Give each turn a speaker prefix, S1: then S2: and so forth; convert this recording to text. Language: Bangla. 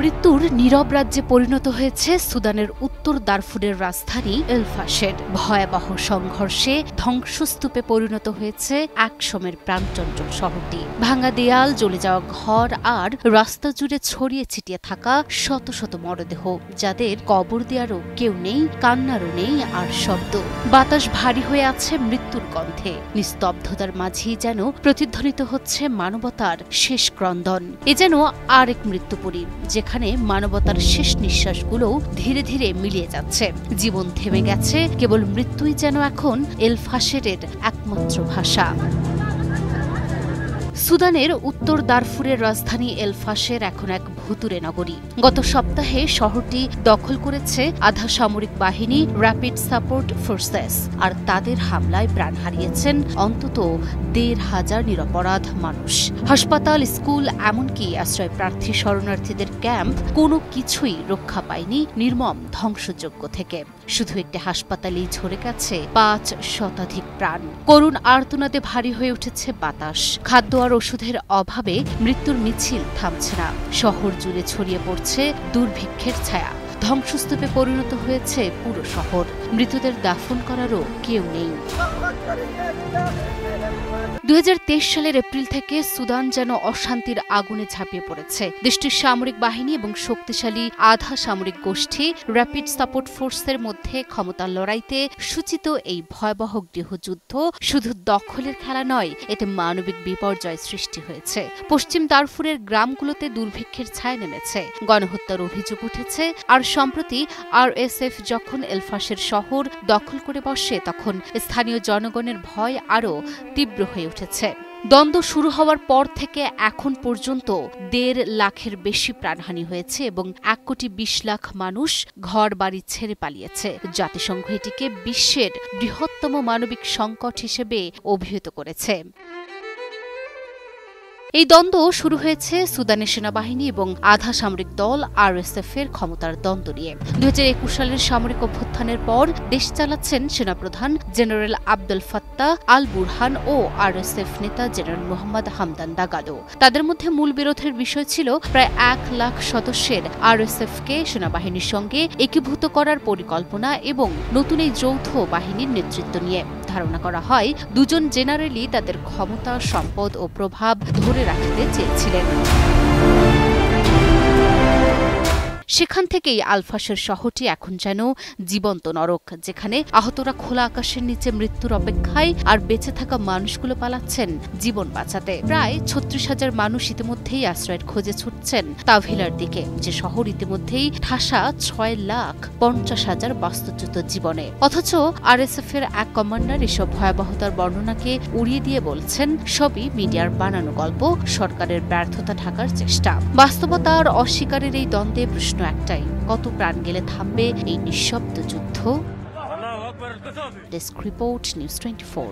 S1: মৃত্যুর নীরব রাজ্যে পরিণত হয়েছে সুদানের উত্তর দারফুরের রাজধানী এল ফাশের। ভয়াবহ সংঘর্ষে ধ্বংসস্তূপে পরিণত হয়েছে একসময়ের প্রাণচঞ্চল শহরটি। ভাঙা দেয়াল, জ্বলে যাওয়া ঘর আর রাস্তা জুড়ে ছড়িয়ে ছিটিয়ে থাকা শত শত মরদেহ, যাদের কবর দেওয়ারও কেউ নেই, কান্নারও নেই আর শব্দ। বাতাস ভারী হয়ে আছে মৃত্যুর গন্ধে। নিস্তব্ধতার মাঝেই যেন প্রতিধ্বনিত হচ্ছে মানবতার শেষ ক্রন্দন। এ যেন আরেক মৃত্যুপুরী, যেখানে মানবতার শেষ নিঃশ্বাসগুলো ধীরে ধীরে মিলিয়ে যাচ্ছে। জীবন থেমে গেছে, কেবল মৃত্যুই যেন এখন এল ফাশেরের একমাত্র ভাষা। সুদানের উত্তর দারফুরের রাজধানী এল ফাশের এখন এক ভুতুরে নগরী। গত সপ্তাহে শহরটি দখল করেছে আধা সামরিক বাহিনী, র্যাপিড সাপোর্ট ফোর্সেস, আর তাদের হামলায় প্রাণ হারিয়েছেন অন্তত ১,৫০০ নিরপরাধ মানুষ। হাসপাতাল, স্কুল, এমনকি আশ্রয় প্রার্থী শরণার্থীদের ক্যাম্প, কোনো কিছুই রক্ষা পায়নি নির্মম ধ্বংসযজ্ঞ থেকে। শুধু একটি হাসপাতালেই ঝরে গেছে ৫ শতাধিক প্রাণ। করুণ আর্তনাদে ভারী হয়ে উঠেছে বাতাস। খাদ্য আর ওষুধের অভাবে মৃত্যুর মিছিল থামছে না। শহর জুড়ে ছড়িয়ে পড়ছে দুর্ভিক্ষের ছায়া। ধ্বংসস্তূপে পরিণত হয়েছে পুরো শহর। মৃতদের দাফন করারও কেউ নেই। ২০২৩ সালের এপ্রিল থেকে সুদান যেন অশান্তির আগুনে ঝাঁপিয়ে পড়েছে। দেশটির সামরিক বাহিনী এবং শক্তিশালী আধা সামরিক গোষ্ঠী র্যাপিড সাপোর্ট ফোর্সের মধ্যে ক্ষমতার লড়াইতে সূচিত এই ভয়াবহ গৃহযুদ্ধ শুধু দখলের খেলা নয়, এতে মানবিক বিপর্যয় সৃষ্টি হয়েছে। পশ্চিম দারফুরের গ্রামগুলোতে দুর্ভিক্ষের ছায়া নেমেছে, গণহত্যার অভিযোগ উঠেছে, আর সম্প্রতি আরএসএফ যখন এল ফাশের শহর দখল করে বসে, তখন স্থানীয় জনগণের ভয় আরও তীব্র হয়ে উঠেছে। দ্বন্দ্ব শুরু হওয়ার পর থেকে এখন পর্যন্ত ১.৫ লাখের বেশি প্রাণহানি হয়েছে এবং ১,২০,০০,০০০ মানুষ ঘর বাড়ি ছেড়ে পালিয়েছে। জাতিসংঘ এটিকে বিশ্বের বৃহত্তম মানবিক সংকট হিসেবে অভিহিত করেছে। এই দ্বন্দ্ব শুরু হয়েছে সুদানের সেনাবাহিনী এবং আধা সামরিক দল আরএসএফ এর ক্ষমতার দ্বন্দ্ব নিয়ে। ২০২১ সালের সামরিক অভ্যুত্থানের পর দেশ চালাচ্ছেন সেনাপ্রধান general Abdul Fattah al Burhan ও আরএসএফ নেতা জেনারেল মোহাম্মদ হামদান দাগালো। তাদের মধ্যে মূল বিরোধের বিষয় ছিল প্রায় ১ লাখ সদস্যের আরএসএফকে সেনাবাহিনীর সঙ্গে একীভূত করার পরিকল্পনা এবং নতুন এই যৌথ বাহিনীর নেতৃত্ব নিয়ে। ধারণা করা হয় দুজন জেনারেলই তাদের ক্ষমতা, সম্পদ ও প্রভাব ধরে রাখতে চেয়েছিলেন। সেখান থেকেই আল ফাশের শহরটি এখন যেন জীবন্ত নরক, যেখানে আহতরা খোলা আকাশের নিচে মৃত্যুর অপেক্ষায়, আর বেঁচে থাকা মানুষগুলো পালাচ্ছেন জীবন বাঁচাতে। প্রায় ৩৬,০০০ মানুষ ইতিমধ্যেই আশ্রয়ের খোঁজে ছুটছেন তাভিলার দিকে, যে শহর ইতিমধ্যেই ঠাসা ৬,৫০,০০০ বাস্তুচ্যুত জীবনে। অথচ আরএসএফ এর এক কমান্ডার এসব ভয়াবহতার বর্ণনাকে উড়িয়ে দিয়ে বলছেন, সবই মিডিয়ার বানানো গল্প, সরকারের ব্যর্থতা ঢাকার চেষ্টা। বাস্তবতা আর অস্বীকারের এই দ্বন্দ্বে প্রশ্ন একটাই, কত প্রাণ গেলে থামবে এই নিঃশব্দ যুদ্ধ? Desk report, news 24।